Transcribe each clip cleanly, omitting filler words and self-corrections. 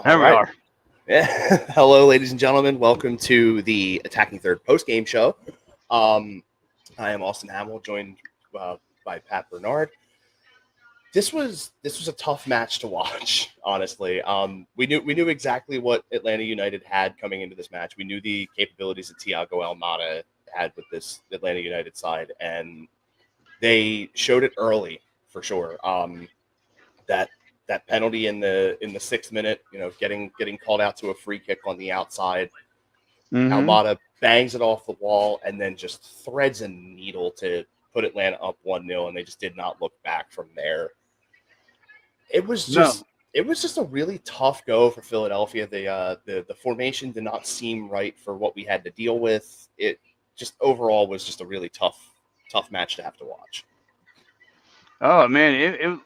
There All we right. are. Yeah. Hello, ladies and gentlemen. Welcome to the Attacking Third post game show. Um, I am Austin Hamill, joined by Pat Bernard. This was a tough match to watch. Honestly, we knew exactly what Atlanta United had coming into this match. We knew the capabilities that Thiago Almada had with this Atlanta United side, and they showed it early for sure. That that penalty in the 6th minute, getting called out to a free kick on the outside. Mm-hmm. Almada bangs it off the wall and then just threads a needle to put Atlanta up 1-0, and they just did not look back from there. It was No, just it was just a really tough go for Philadelphia. The formation did not seem right for what we had to deal with. It just overall was just a really tough match to have to watch. oh man,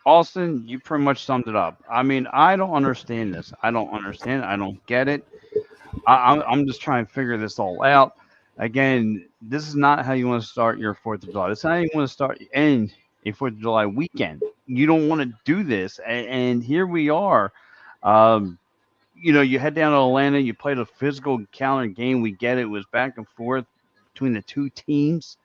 Austin, you pretty much summed it up. I mean, I don't understand this. I don't understand. I don't get it. I'm just trying to figure this all out. Again, this is not how you want to start your Fourth of July. This is how you want to start end a Fourth of July weekend. You don't want to do this, and here we are. Um, you head down to Atlanta. You played a physical counter game. We get it. It was back and forth between the two teams.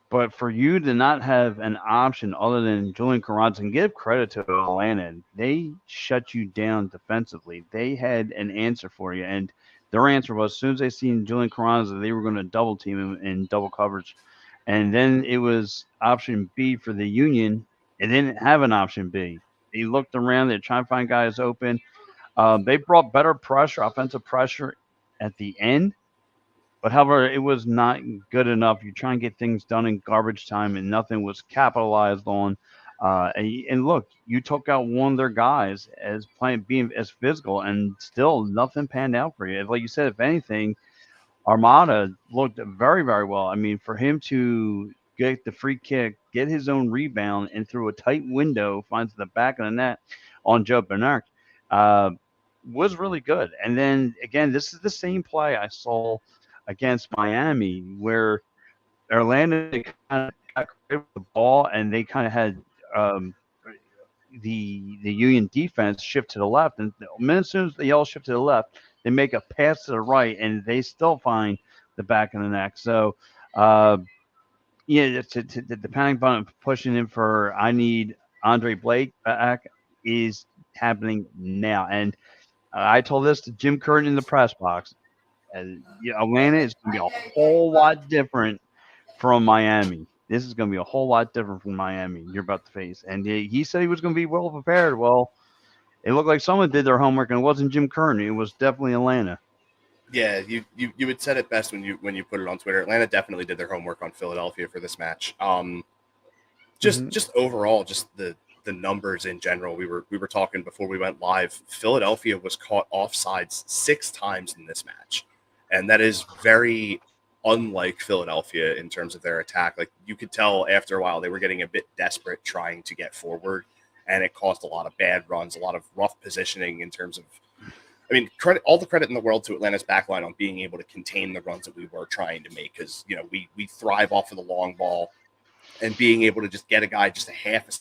But for you to not have an option other than Julian Carranza, and give credit to Atlanta, they shut you down defensively. They had an answer for you, and their answer was as soon as they seen Julian Carranza, they were going to double team him in double coverage. And then it was option B for the Union. It didn't have an option B. They looked around. They're trying to find guys open. They brought better pressure, offensive pressure at the end, but however, it was not good enough. You try and get things done in garbage time, and nothing was capitalized on. And look, you took out one of their guys as playing being as physical, and still nothing panned out for you. Like you said, if anything, Armada looked very, very well. I mean, for him to get the free kick, get his own rebound, and through a tight window finds the back of the net on Joe Bernard, uh, was really good. And then again, this is the same play I saw against Miami, where Orlando kind of got creative with the ball, and they kind of had um, the Union defense shift to the left, and the minute as soon as they all shift to the left, they make a pass to the right, and they still find the back of the neck. So, uh, yeah, the panic button pushing in for I need Andre Blake back is happening now, and I told this to Jim Curtin in the press box. Atlanta is going to be a whole lot different from Miami. This is going to be a whole lot different from Miami you're about to face. And he said he was going to be well prepared. Well, it looked like someone did their homework, and it wasn't Jim Curtin. It was definitely Atlanta. Yeah, you had said it best when you put it on Twitter. Atlanta definitely did their homework on Philadelphia for this match. Just Mm-hmm. just overall, just the numbers in general. We were talking before we went live. Philadelphia was caught offsides 6 times in this match, and that is very unlike Philadelphia in terms of their attack. Like, you could tell after a while they were getting a bit desperate trying to get forward, and it caused a lot of bad runs, a lot of rough positioning in terms of. I mean, all the credit in the world to Atlanta's backline on being able to contain the runs that we were trying to make, because we thrive off of the long ball, and being able to just get a guy just a half a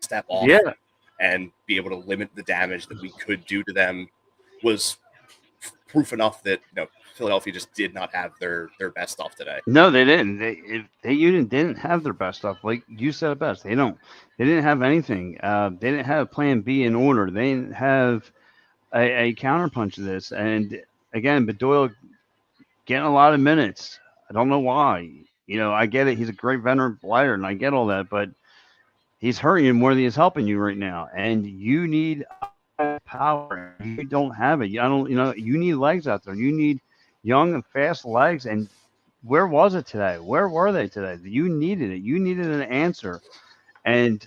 step off Yeah. and be able to limit the damage that we could do to them was proof enough that Philadelphia just did not have their best stuff today. No, they didn't. They even didn't have their best stuff. Like you said it best. They don't. They didn't have anything. They didn't have Plan B in order. They didn't have a counterpunch to this. And again, Bedoyle getting a lot of minutes. I don't know why. I get it. He's a great veteran player, and I get all that, but he's hurting you more than he's helping you right now. And you need power. You don't have it. I don't. You need legs out there. You need young and fast legs. And where was it today? Where were they today? You needed it. You needed an answer. And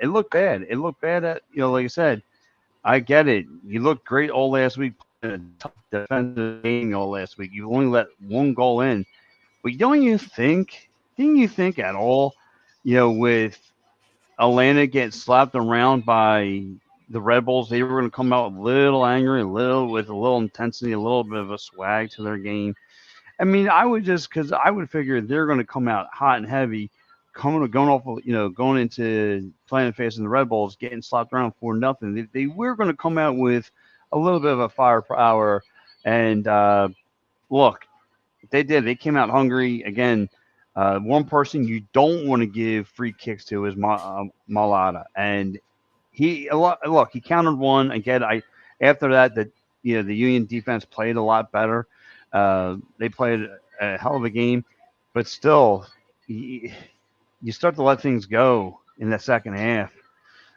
it looked bad. It looked bad at like I said. I get it. You looked great all last week. A tough defensive game all last week. You only let one goal in, but didn't you think at all, with Atlanta getting slapped around by the Red Bulls, they were going to come out a little angry, with a little intensity, a little bit of a swag to their game. I mean, because I would figure they're going to come out hot and heavy, going off, going into playing and facing the Red Bulls, getting slapped around for nothing. They were going to come out with a little bit of a firepower, and look, they did. They came out hungry again. One person you don't want to give free kicks to is Malata, and look, he countered one again. I After that, the Union defense played a lot better. They played a hell of a game, but still, you, you start to let things go in the second half.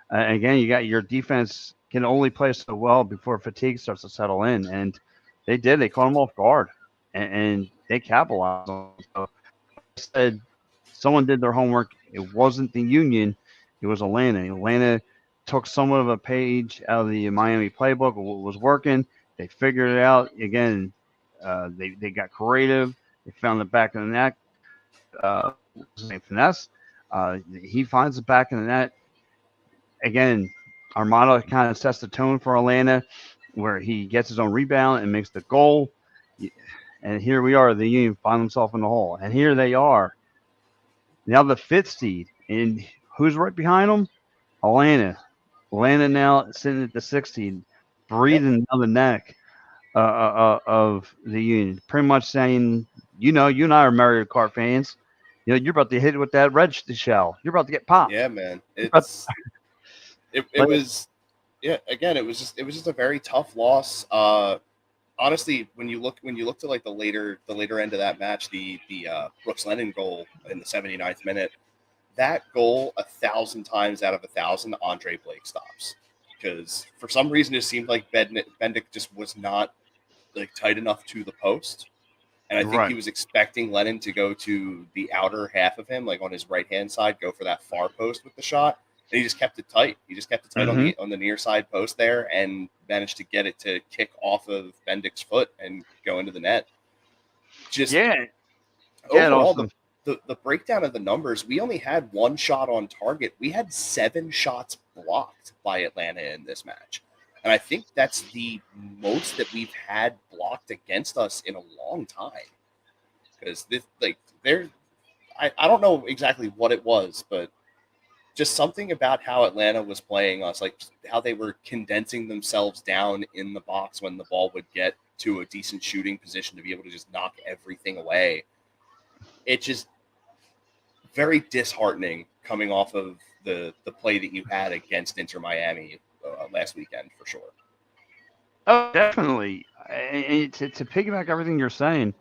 Again, you got your defense can only play so well before fatigue starts to settle in, and they did. They caught them off guard, and they capitalized on it. So, like I said, someone did their homework. It wasn't the Union; it was Atlanta. Atlanta took somewhat of a page out of the Miami playbook. What was working, they figured it out. Again, they got creative. They found the back of the net. What's his name? Finesse. He finds the back of the net again. Armada kind of sets the tone for Atlanta, where he gets his own rebound and makes the goal. And here we are. The Union find themselves in the hole, and here they are now, the fifth seed. And who's right behind them? Atlanta. Atlanta now sitting at the sixth seed, Yep. breathing down the neck of the Union, pretty much saying, you and I are Mario Kart fans. You're about to hit it with that red shell. You're about to get popped. Yeah, man. But, It was yeah. Again, it was just a very tough loss. Honestly, when you look to like the later end of that match, the Brooks Lennon goal in the 79th minute, that goal 1,000 times out of 1,000, Andre Blake stops because for some reason it seemed like Bendick just was not like tight enough to the post. And I think he right. was expecting Lennon to go to the outer half of him, like on his right hand side, go for that far post with the shot. And he just kept it tight. He just kept it tight Mm-hmm. on the near side post there, and managed to get it to kick off of Bendick's foot and go into the net. Just Yeah. Yeah. And overall, also, the breakdown of the numbers, we only had one shot on target. We had 7 shots blocked by Atlanta in this match. And I think that's the most that we've had blocked against us in a long time. Because this, like, I don't know exactly what it was, but just something about how Atlanta was playing us, like how they were condensing themselves down in the box when the ball would get to a decent shooting position to be able to just knock everything away. It just very disheartening coming off of the play that you had against Inter Miami last weekend for sure. oh, definitely. And to piggyback everything you're saying,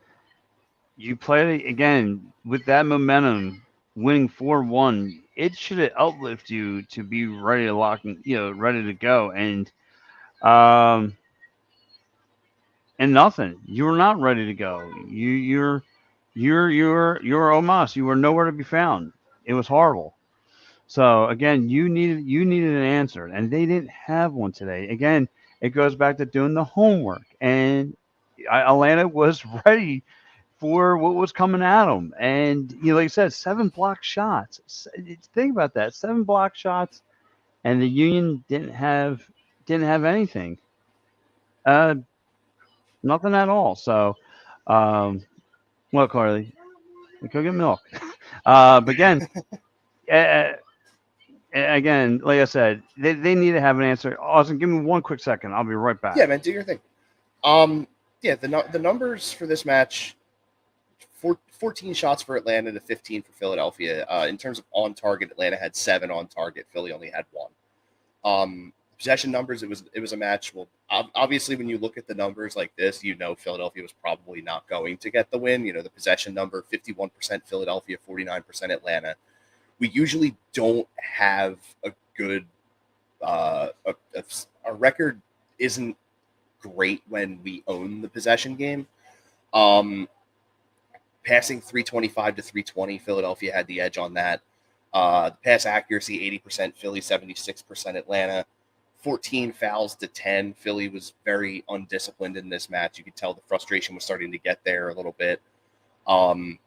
you played again with that momentum, winning 4-1. It should have uplifted you to be ready to ready to go. Um, and nothing. You were not ready to go. You're Omas. You were nowhere to be found. It was horrible. So again, you needed an answer, and they didn't have one today. Again, it goes back to doing the homework, and Atlanta was ready for what was coming at them. And like you said, 7 block shots. Think about that: 7 block shots, and the Union didn't have anything. Uh, Nothing at all. So, um, well, Carly, we could get milk. But uh, again, like I said, they need to have an answer. Austin, give me 1 quick second. I'll be right back. Yeah, man, do your thing. Yeah, the numbers for this match: 14 shots for Atlanta to 15 for Philadelphia. In terms of on target, Atlanta had 7 on target. Philly only had 1. Possession numbers, it was a match. Well, obviously, when you look at the numbers like this, Philadelphia was probably not going to get the win. The possession number: 51% Philadelphia, 49% Atlanta. We usually don't have a good our record isn't great when we own the possession game. Um, Passing 325 to 320, Philadelphia had the edge on that. The pass accuracy 80%, Philly 76%, Atlanta 14 fouls to 10. Philly was very undisciplined in this match. You could tell the frustration was starting to get there a little bit. And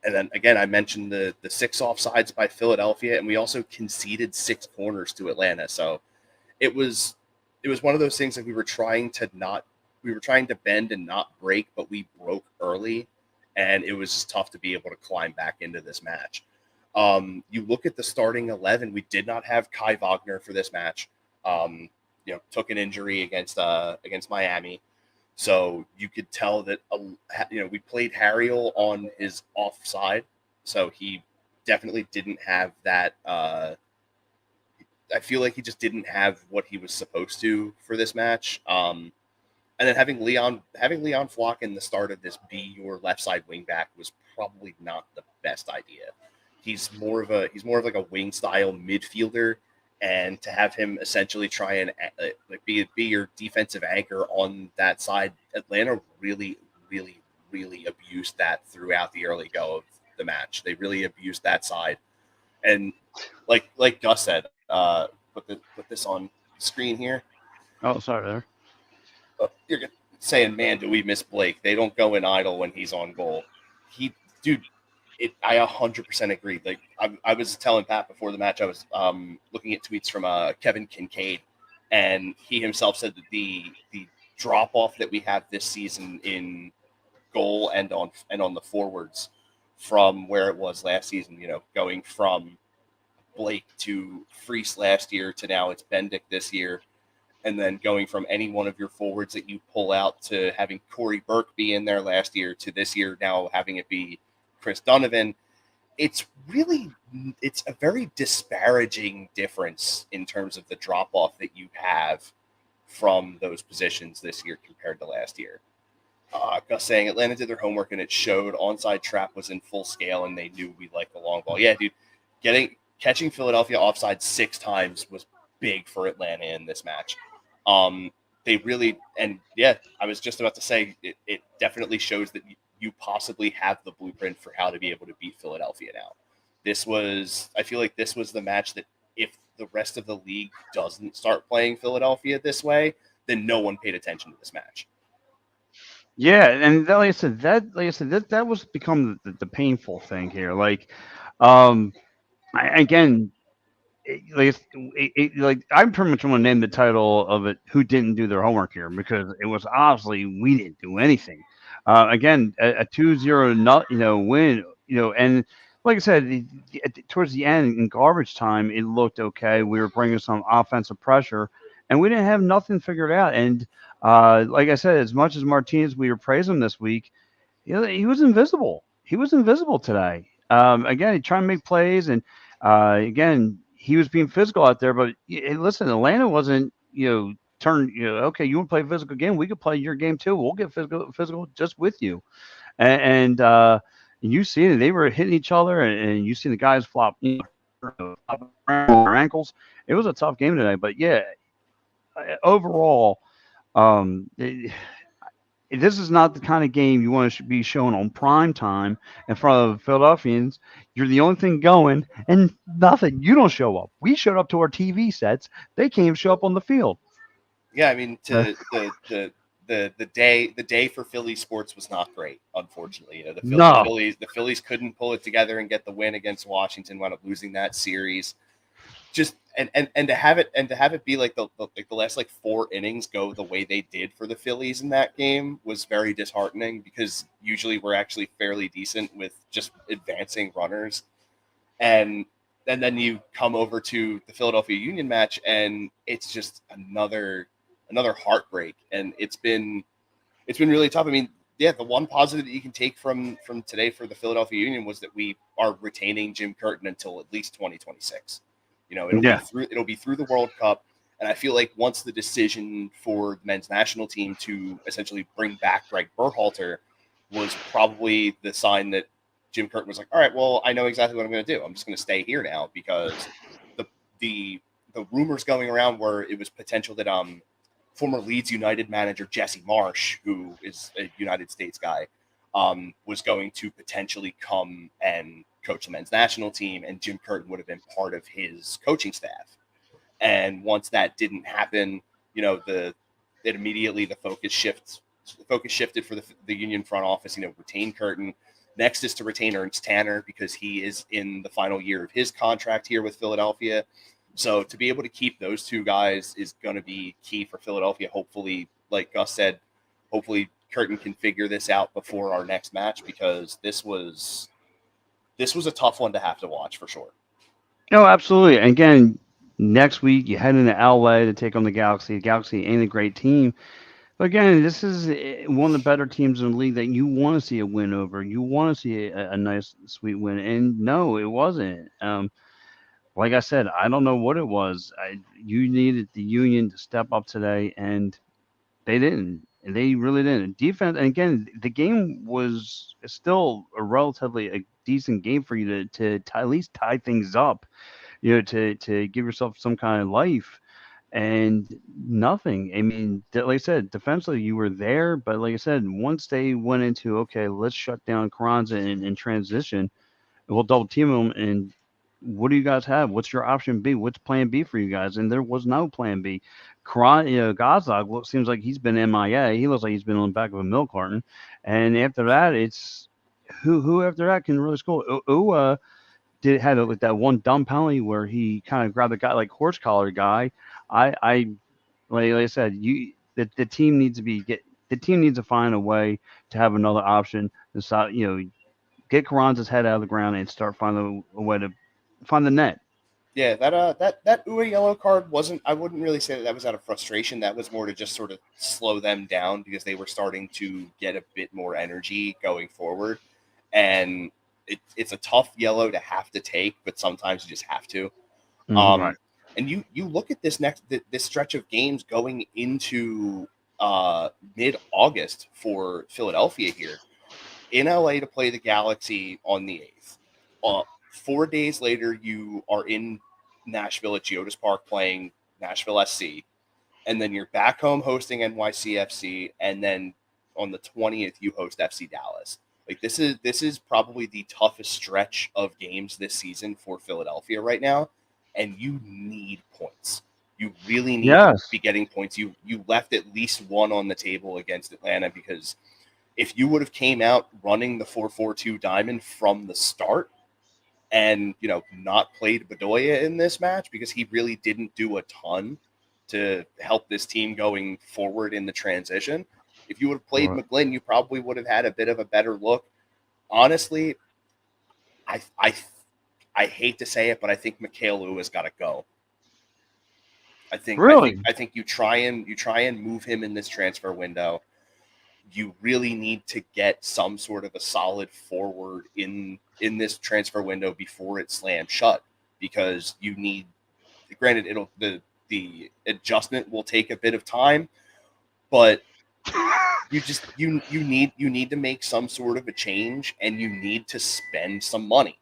then again, I mentioned the 6 offsides by Philadelphia, and we also conceded 6 corners to Atlanta. So it was one of those things that we were trying to bend and not break, but we broke early, and it was just tough to be able to climb back into this match. You look at the starting 11. We did not have Kai Wagner for this match. Took an injury against Miami, so you could tell that we played Harriel on his offside, so he definitely didn't have that. I feel like he just didn't have what he was supposed to for this match. And then having Leon Flock in the start of this be your left side wing back was probably not the best idea. He's more of like a wing style midfielder, and to have him essentially try and be your defensive anchor on that side, Atlanta really, really, really abused that throughout the early go of the match. They really abused that side, and like Gus said, put this on screen here. Oh, sorry there. You're saying, man, do we miss Blake? They don't go in idle when he's on goal. Dude, I 100% agree. Like I was telling Pat before the match, I was looking at tweets from Kevin Kincaid, and he himself said that the drop off that we have this season in goal and on the forwards from where it was last season. Going from Blake to Freese last year to now it's Bendick this year, and then going from any one of your forwards that you pull out to having Corey Burke be in there last year to this year now having it be Chris Donovan, it's a very disparaging difference in terms of the drop off that you have from those positions this year compared to last year. Gus saying Atlanta did their homework and it showed. Onside trap was in full scale and they knew we liked the long ball. Yeah, dude, catching Philadelphia offside 6 times was big for Atlanta in this match. They really, and yeah, I was just about to say it definitely shows that you possibly have the blueprint for how to be able to beat Philadelphia now. I feel like this was the match that if the rest of the league doesn't start playing Philadelphia this way, then no one paid attention to this match. Yeah, and that was become the painful thing here. Um, again, like I pretty much want to name the title of it "Who Didn't Do Their Homework" here because it was obviously we didn't do anything. Again, a 2-0 not win, and like I said, towards the end in garbage time, it looked okay. We were bringing some offensive pressure, and we didn't have nothing figured out. And like I said, as much as Martinez, we were praising him this week. He was invisible. He was invisible today. Again, he tried to make plays, and again, he was being physical out there. But listen, Atlanta wasn't, turn, okay, you want to play a physical game? We could play your game too. We'll get physical just with you. And you see it, they were hitting each other, and you see the guys flop, flop around their ankles. It was a tough game today. But yeah, overall, it, this is not the kind of game you want to be shown on prime time in front of Philadelphians. You're the only thing going, and nothing. You don't show up. We showed up to our TV sets. They can't even show up on the field. Yeah, I mean, to the day for Philly sports was not great. Unfortunately, No. The Phillies couldn't pull it together and get the win against Washington. Wound up losing that series. Just and to have it be like the last like 4 innings go the way they did for the Phillies in that game was very disheartening because usually we're actually fairly decent with just advancing runners, and then you come over to the Philadelphia Union match and it's just another heartbreak, and it's been really tough. I mean, yeah, the one positive that you can take from today for the Philadelphia Union was that we are retaining Jim Curtin until at least 2026. Yeah. It'll be through the World Cup, and I feel like once the decision for the men's national team to essentially bring back Greg Berhalter was probably the sign that Jim Curtin was like, all right, well, I know exactly what I'm going to do. I'm just going to stay here now because the the the rumors going around were it was potential that former Leeds United manager Jesse Marsh, who is a United States guy, was going to potentially come and coach the men's national team, and Jim Curtin would have been part of his coaching staff. And once that didn't happen, immediately the focus shifted for the Union front office. Retain Curtin. Next is to retain Ernst Tanner because he is in the final year of his contract here with Philadelphia. So to be able to keep those two guys is going to be key for Philadelphia. Hopefully, like Gus said, hopefully Curtin can figure this out before our next match because this was this was a tough one to have to watch for sure. No, absolutely. And again, next week you head into LA to take on the Galaxy. The Galaxy ain't a great team. But again, this is one of the better teams in the league that you want to see a win over. You want to see a nice, sweet win. And no, it wasn't. Like I said, I don't know what it was. You needed the Union to step up today, and they didn't. And they really didn't. Defense, and again, the game was still a relatively a decent game for you to at least tie things up, to give yourself some kind of life. And nothing. I mean, like I said, defensively you were there, but like I said, once they went into okay, let's shut down Carranza in transition, we'll double team them. And what do you guys have? What's your option B? What's plan B for you guys? And there was no plan B. Karan, Gazdag seems like he's been MIA. He looks like he's been on the back of a milk carton. And after that, it's who after that can really score? Did had like that one dumb penalty where he kind of grabbed the guy like horse collar guy. I like I said, the team needs to the team needs to find a way to have another option to stop, get Carranza's head out of the ground and start finding a way to find the net. Yeah, that Ua yellow card wasn't. I wouldn't really say that that was out of frustration. That was more to just sort of slow them down because they were starting to get a bit more energy going forward, and it's a tough yellow to have to take, but sometimes you just have to. Right. Um, and you look at this stretch of games going into mid August for Philadelphia here in LA to play the Galaxy on the 8th. 4 days later, you are in Nashville at Geodis Park playing Nashville SC. And then you're back home hosting NYCFC. And then on the 20th, you host FC Dallas. Like this is probably the toughest stretch of games this season for Philadelphia right now. And you need points. You really need to be Yes. getting points. You left at least one on the table against Atlanta because if you would have came out running the 4-4-2 diamond from the start and not played Bedoya in this match because he really didn't do a ton to help this team going forward in the transition. If you would have played Right. McGlynn, you probably would have had a bit of a better look. Honestly, I I I hate to say it, but I think Mikhail Lou has got to go. I think I think Really? I think you try and move him in this transfer window. You really need to get some sort of a solid forward in this transfer window before it slams shut because you need granted the adjustment will take a bit of time, but you need to make some sort of a change and you need to spend some money.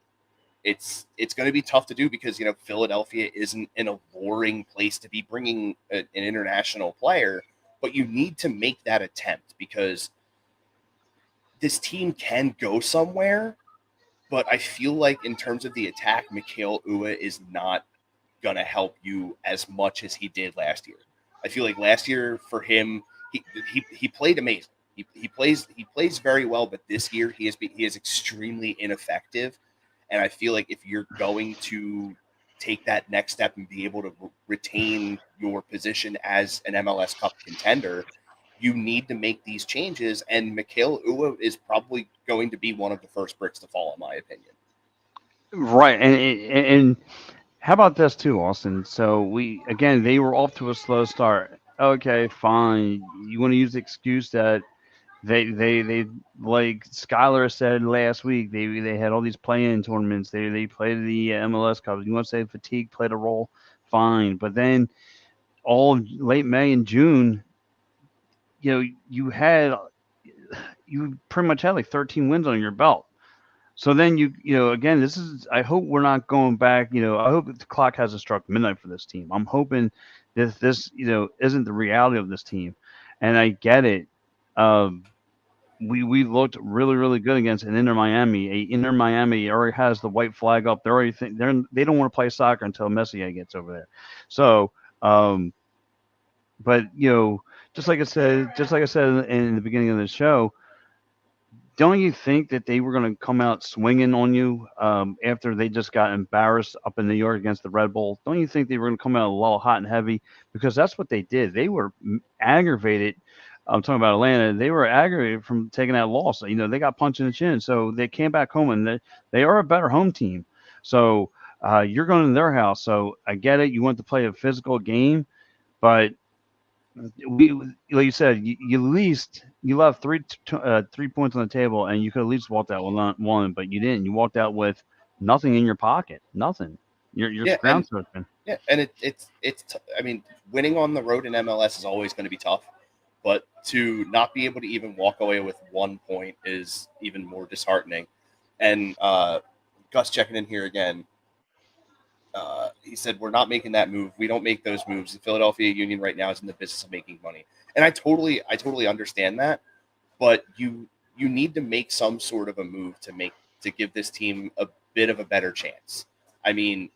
It's going to be tough to do because Philadelphia isn't an alluring place to be bringing an international player, but you need to make that attempt because this team can go somewhere. But I feel like in terms of the attack, Mikhail Ua is not gonna help you as much as he did last year. I feel like last year for him, he played amazing. He plays very well, but this year he is extremely ineffective. And I feel like if you're going to take that next step and be able to retain your position as an MLS Cup contender, you need to make these changes. And Mikhail Ua is probably going to be one of the first bricks to fall, in my opinion. Right. And how about this too, Austin? So we again they were off to a slow start. Okay, fine. You want to use the excuse that they like Skylar said last week. They had all these play-in tournaments. They played the MLS Cup. You want to say fatigue played a role? Fine, but then all of late May and June, you had you pretty much had like 13 wins on your belt. So then again, this is. I hope we're not going back. I hope that the clock hasn't struck midnight for this team. I'm hoping that this isn't the reality of this team, and I get it. Um, we looked really really good against an Inter Miami. A Inter Miami already has the white flag up. They don't want to play soccer until Messier gets over there. So, but just like I said in the beginning of the show, don't you think that they were going to come out swinging on you after they just got embarrassed up in New York against the Red Bull? Don't you think they were going to come out a little hot and heavy? Because that's what they did. They were aggravated. I'm talking about Atlanta. They were aggravated from taking that loss. They got punched in the chin, so they came back home, and they are a better home team. So you're going to their house. So I get it. You want to play a physical game, but we, like you said, you at least you left 3 points on the table, and you could at least walked out with one, but you didn't. You walked out with nothing in your pocket, nothing. You're Yeah, ground surfing. and I mean, winning on the road in MLS is always going to be tough, but to not be able to even walk away with 1 point is even more disheartening. And Gus checking in here again. He said, "We're not making that move. We don't make those moves. The Philadelphia Union right now is in the business of making money." And I totally understand that, but you need to make some sort of a move to give this team a bit of a better chance. I mean,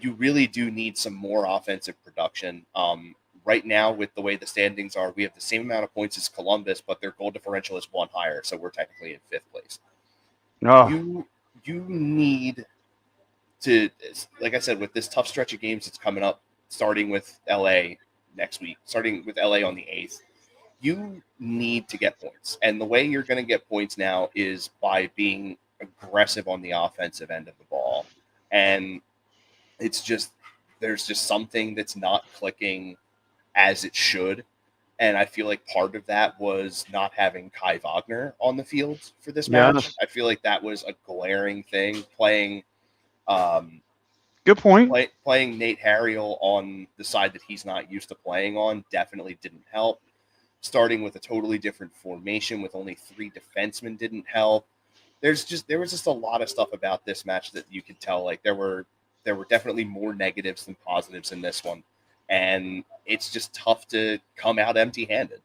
you really do need some more offensive production. Right now, with the way the standings are, we have the same amount of points as Columbus, but their goal differential is one higher, so we're technically in fifth place. Oh, You need to, like I said, with this tough stretch of games that's coming up, starting with LA next week, starting with LA on the 8th, you need to get points. And the way you're going to get points now is by being aggressive on the offensive end of the ball. And it's just, there's just something that's not clicking as it should. And I feel like part of that was not having Kai Wagner on the field for this match. yes, I feel like that was a glaring thing. Um, good point. playing Nate Harriel on the side that he's not used to playing on definitely didn't help. Starting with a totally different formation with only three defensemen didn't help. There was just a lot of stuff about this match that you could tell like there were definitely more negatives than positives in this one, and it's just tough to come out empty-handed.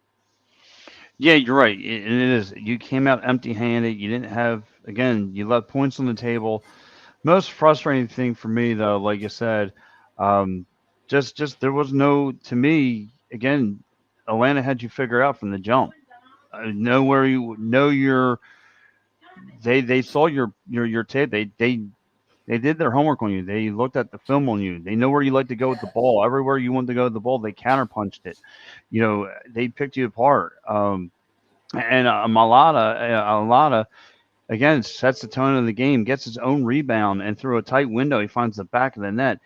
Yeah, you're right. It is. You came out empty-handed. You didn't have, again, you left points on the table. Most frustrating thing for me, though, like you said, um, just there was no, to me, again, Atlanta had you figure out from the jump. Know where you know your, they saw your tape. They did their homework on you. They looked at the film on you. They know where you like to go with the ball. Everywhere you want to go with the ball, they counterpunched it. They picked you apart. And Malata again sets the tone of the game, gets his own rebound, and through a tight window, he finds the back of the net.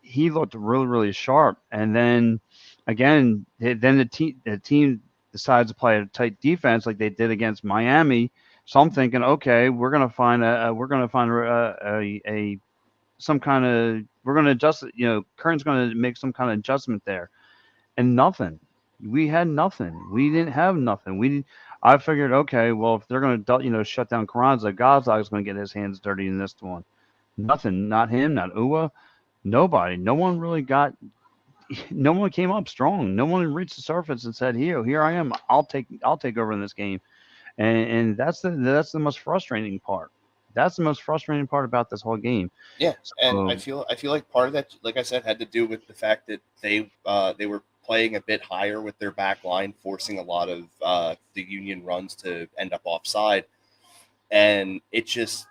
He looked really, really sharp. And then again, then the team decides to play a tight defense like they did against Miami. So I'm thinking, okay, we're gonna find a some kind of we're gonna adjust it. Kern's gonna make some kind of adjustment there, and nothing. We had nothing. We didn't have nothing. I figured, okay, well, if they're going to, shut down Carranza, Gazag's going to get his hands dirty in this one. Nothing. Not him. Not Ua. Nobody. No one really got. No one came up strong. No one reached the surface and said, "Here I am. I'll take over in this game." And that's the most frustrating part. That's the most frustrating part about this whole game. Yeah, and So I feel like part of that, like I said, had to do with the fact that they were playing a bit higher with their back line, forcing a lot of the Union runs to end up offside, and it's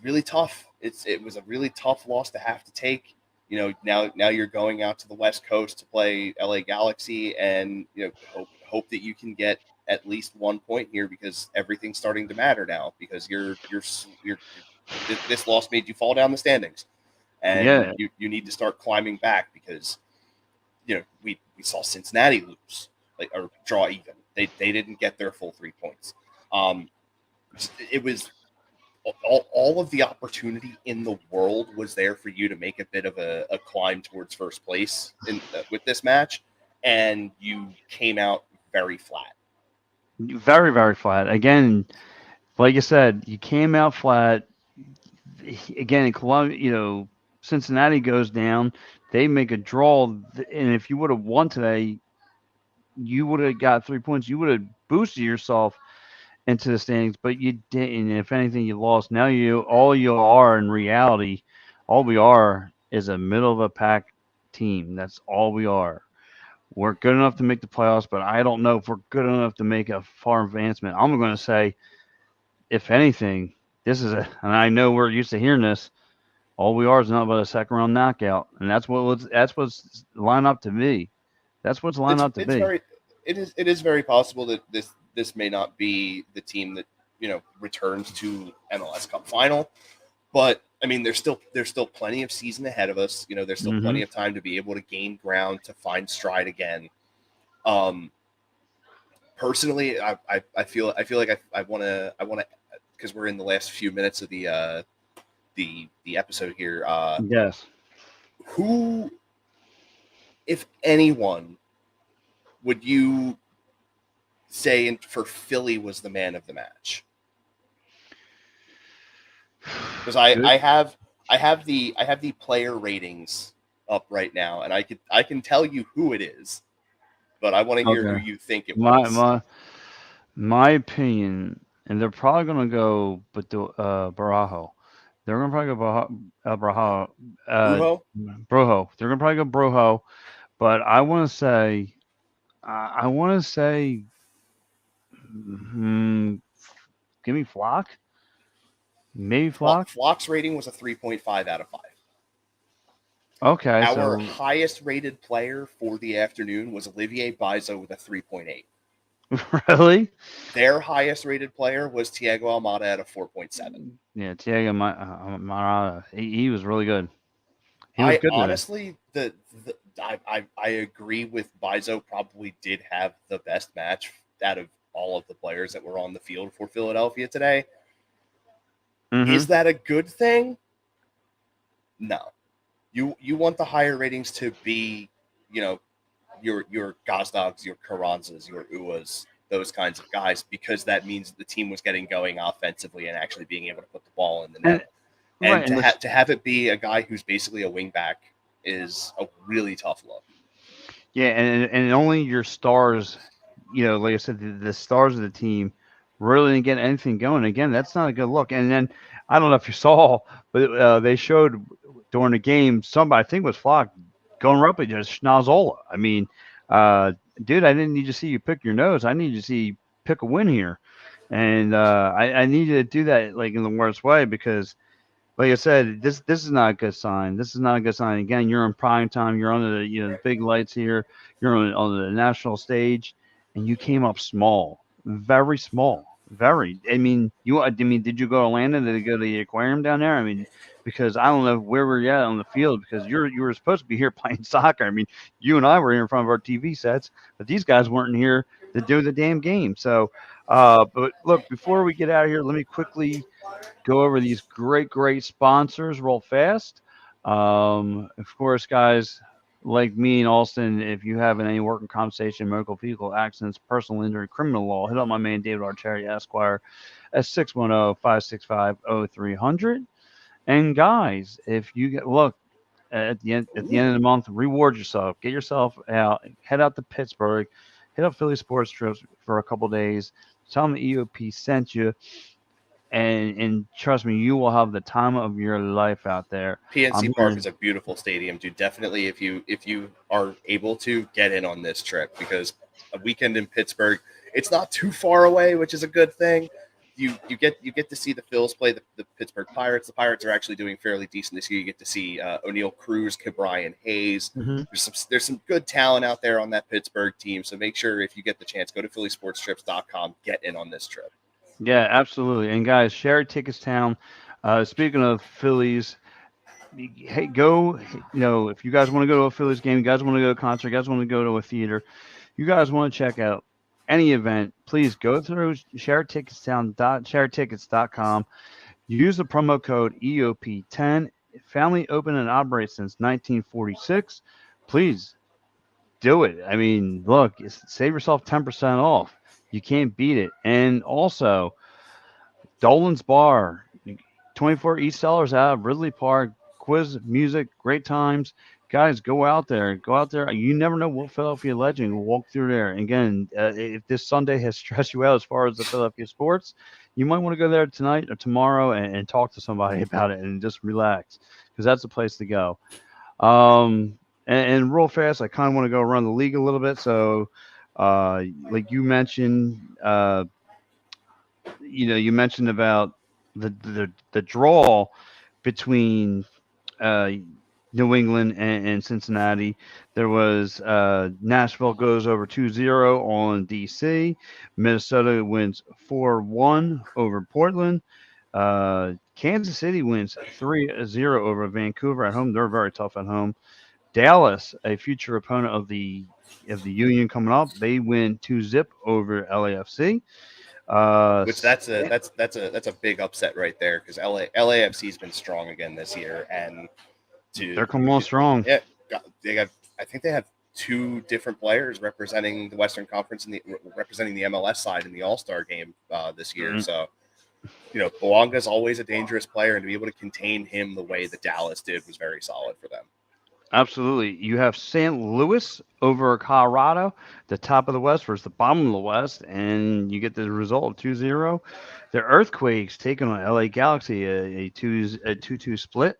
really tough. It was a really tough loss to have to take. Now you're going out to the West Coast to play LA Galaxy, and hope that you can get at least 1 point here because everything's starting to matter now because this loss made you fall down the standings, and yeah, you need to start climbing back because we saw Cincinnati lose or draw even. They didn't get their full 3 points. Um, it was all of the opportunity in the world was there for you to make a bit of a climb towards first place with this match, and you came out very flat. very, very flat. Again, like I said, you came out flat. Again, Columbia, Cincinnati goes down. They make a draw, and if you would have won today, you would have got 3 points. You would have boosted yourself into the standings, but you didn't. If anything, you lost. Now all you are in reality, all we are is a middle of a pack team. That's all we are. We're good enough to make the playoffs, but I don't know if we're good enough to make a far advancement. I'm going to say, if anything, and I know we're used to hearing this. All we are is not but a second round knockout, and that's what's lined up to be. That's what's lined It's up to it's be. very it is very possible that this may not be the team that returns to MLS Cup final, but I mean there's still plenty of season ahead of us. There's still Hmm. plenty of time to be able to gain ground, to find stride again. Um, Personally, I feel like I want to because we're in the last few minutes of the episode here. Yes. Who, if anyone, would you say for Philly was the man of the match? Because Good. I have the player ratings up right now, and I can tell you who it is, but I want to hear who Okay. you think it My was. my my opinion, and they're probably gonna go, but the Barajo. They're gonna probably go Barajo, uh, Brujo, Brojo. They're gonna probably go Brojo, but I want to say, hmm, give me Flock, maybe Flock. Flock's rating was a 3.5 out of 5. Okay, Our so highest rated player for the afternoon was Olivier Bizo with a 3.8. really, Their highest rated player was Thiago Almada at a 4.7. yeah, Tiago Marada, he was really good. He was I good today. honestly, I agree with Bizo probably did have the best match out of all of the players that were on the field for Philadelphia today. Hmm. Is that a good thing? No. You want the higher ratings to be, you know, your Gazdogs, your Carranzas, your Uas, those kinds of guys, because that means the team was getting going offensively and actually being able to put the ball in the And net. right, And and to have it be a guy who's basically a wing back is a really tough look. yeah, and only your stars, like I said, the stars of the team really didn't get anything going. Again, that's not a good look. And then I don't know if you saw, but they showed during the game somebody, I think it was Flock, going up at just Schnazzola. I mean, uh, dude, I didn't need to see you pick your nose. I need to see you pick a win here, and I need you to do that like in the worst way because like I said, this is not a good sign. This is not a good sign. Again, you're in prime time. You're under the big lights here. You're on the national stage, and you came up small, very small, very. I mean, did you go to Atlanta? Did you go to the aquarium down there? I mean, because I don't know where we're at on the field because you were supposed to be here playing soccer. I mean, you and I were here in front of our TV sets, but these guys weren't here to do the damn game. So, but look, before we get out of here, let me quickly go over these great sponsors real fast. Of course, guys like me and Alston, if you have any working compensation, medical vehicle accidents, personal injury, criminal law, hit up my man David Archeri Esquire at 610-565-0300. And guys, if you get look at the end of the month, reward yourself. Get yourself out. Head out to Pittsburgh. Hit up Philly Sports Trips for a couple days. Tell them the EOP sent you and trust me, you will have the time of your life out there. I'm PNC Park is hearing. a beautiful stadium, dude. Definitely, if you are able to get in on this trip, because a weekend in Pittsburgh, it's not too far away, which is a good thing. You get to see the Phils play the Pittsburgh Pirates. The Pirates are actually doing fairly decent this year. You get to see O'Neill Cruz, Cabrian Hayes. Mhm. There's some good talent out there on that Pittsburgh team. So make sure if you get the chance, go to phillysportstrips.com, get in on this trip. Yeah, absolutely. And guys, share tickets town. Speaking of Phillies, hey, go. If you guys want to go to a Phillies game, you guys want to go to a concert, you guys want to go to a theater, you guys want to check out any event, please go through shareticketstown.sharetickets.com. Use the promo code EOP10. Family open and operates since 1946. Please do it. I mean, look, save yourself 10% off. You can't beat it. And also, Dolan's Bar, 24 East Sellers Ave, Ridley Park, quiz, music, great times. Guys, go out there. Go out there. You never know what Philadelphia legend will walk through there. And again, if this Sunday has stressed you out as far as the Philadelphia sports, you might want to go there tonight or tomorrow and talk to somebody about it and just relax because that's the place to go. And real fast, I kind of want to go around the league a little bit. So, like you mentioned, you mentioned about the draw between uh, New England and Cincinnati. There was Nashville goes over 2-0 on DC. Minnesota wins 4-1 over Portland. Kansas City wins 3-0 over Vancouver at home. They're very tough at home. Dallas, a future opponent of the Union coming up, they win 2-0 over LAFC. Which that's a big upset right there because LAFC's been strong again this year, and They're to coming on strong. yeah, they got I think they have two different players representing the Western Conference and representing the MLS side in the All Star game this year. Mhm. So Boanga's always a dangerous player, and to be able to contain him the way that Dallas did was very solid for them. Absolutely. You have St. Louis over Colorado, the top of the West versus the bottom of the West, and you get the result of 2-0. The Earthquakes taking on LA Galaxy, a 2-2 split.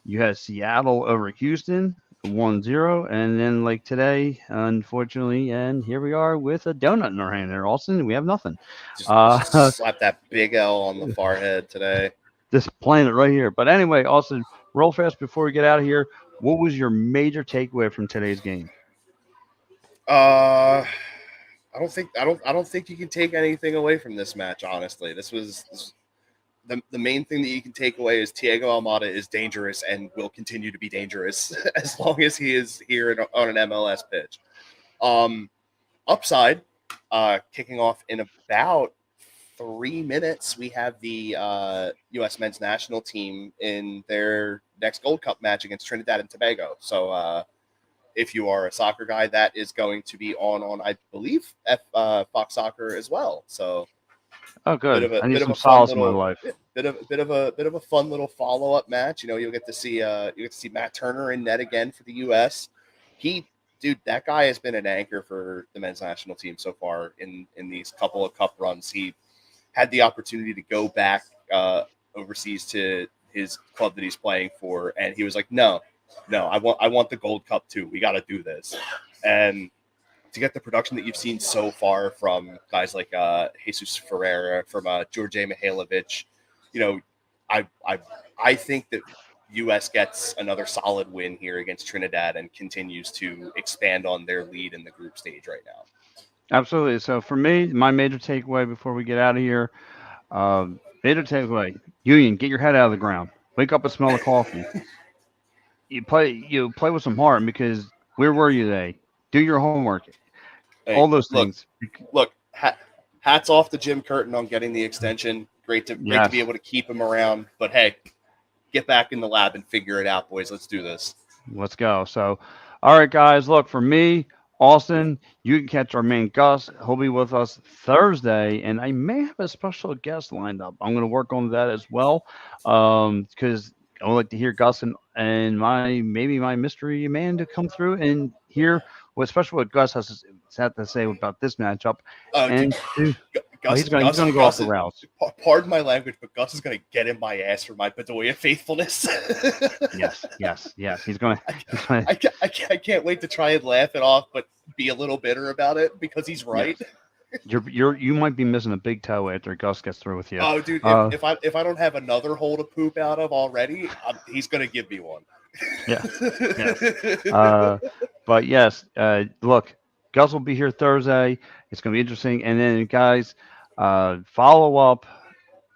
You had Seattle over Houston, 1-0, and then like today, unfortunately, and here we are with a donut in our hand there, Austin. We have nothing. Just Uh, slap that big L on the forehead today. just playing it right here. But anyway, Austin, real fast before we get out of here, what was your major takeaway from today's game? Uh, I don't think you can take anything away from this match. Honestly, the main thing that you can take away is Thiago Almada is dangerous and will continue to be dangerous as long as he is here on an MLS pitch. Um, Upside, kicking off in about 3 minutes, we have the U.S. men's national team in their next Gold Cup match against Trinidad and Tobago. So if you are a soccer guy, that is going to be on I believe Fox Soccer as well. So Oh, bit good. of a I need bit of some a fun solace in my little life. bit of a fun little follow up match. You'll get to see Matt Turner in net again for the U.S. He Dude, that guy has been an anchor for the men's national team so far in these couple of cup runs. He had the opportunity to go back overseas to his club that he's playing for, and he was like, no, I want the Gold Cup too. We got to do this, and to get the production that you've seen so far from guys like Jesus Ferreira, from George Mihailovic, you know, I I I think that U.S. gets another solid win here against Trinidad and continues to expand on their lead in the group stage right now. Absolutely. So for me, my major takeaway before we get out of here, major takeaway: Union, get your head out of the ground. Wake up and smell the coffee. You play with some heart because where were you today? Do your homework. All Hey, those look, things. look, hats off to Jim Curtin on getting the extension. Great to be Yes. able to keep him around. But hey, get back in the lab and figure it out, boys. Let's do this. Let's go. So, all right, guys. Look, for me, Austin, you can catch our man Gus. He'll be with us Thursday, and I may have a special guest lined up. I'm going to work on that as well, because I would like to hear Gus and my maybe my mystery man to come through and hear especially what Gus has to say about this matchup. Oh, dude, And oh, Gus, he's Gus, going to go off Gus the is. rails. Pardon my language, but Gus is going to get in my ass for my Bedoya faithfulness. Yes, yes, yes. He's going to. I, He's going to. I can't wait to try and laugh it off, but be a little bitter about it because he's right. Yes. You might be missing a big toe after Gus gets through with you. Oh, dude, Uh, if I don't have another hole to poop out of already, he's gonna give me one. yes, yes. Uh, but yes, look, Gus will be here Thursday. It's going to be interesting. And then, guys, follow up.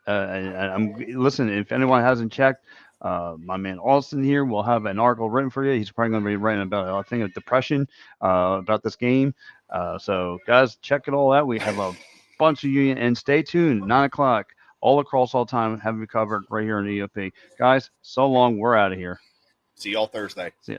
Listen. If anyone hasn't checked, my man Austin here will have an article written for you. He's probably going to be writing about I think of depression about this game. So guys, check it all out. We have a bunch of union and stay tuned. 9 o'clock all across all time. Have you covered right here on EOP, guys. So long. We're out of here. See y'all Thursday. See ya.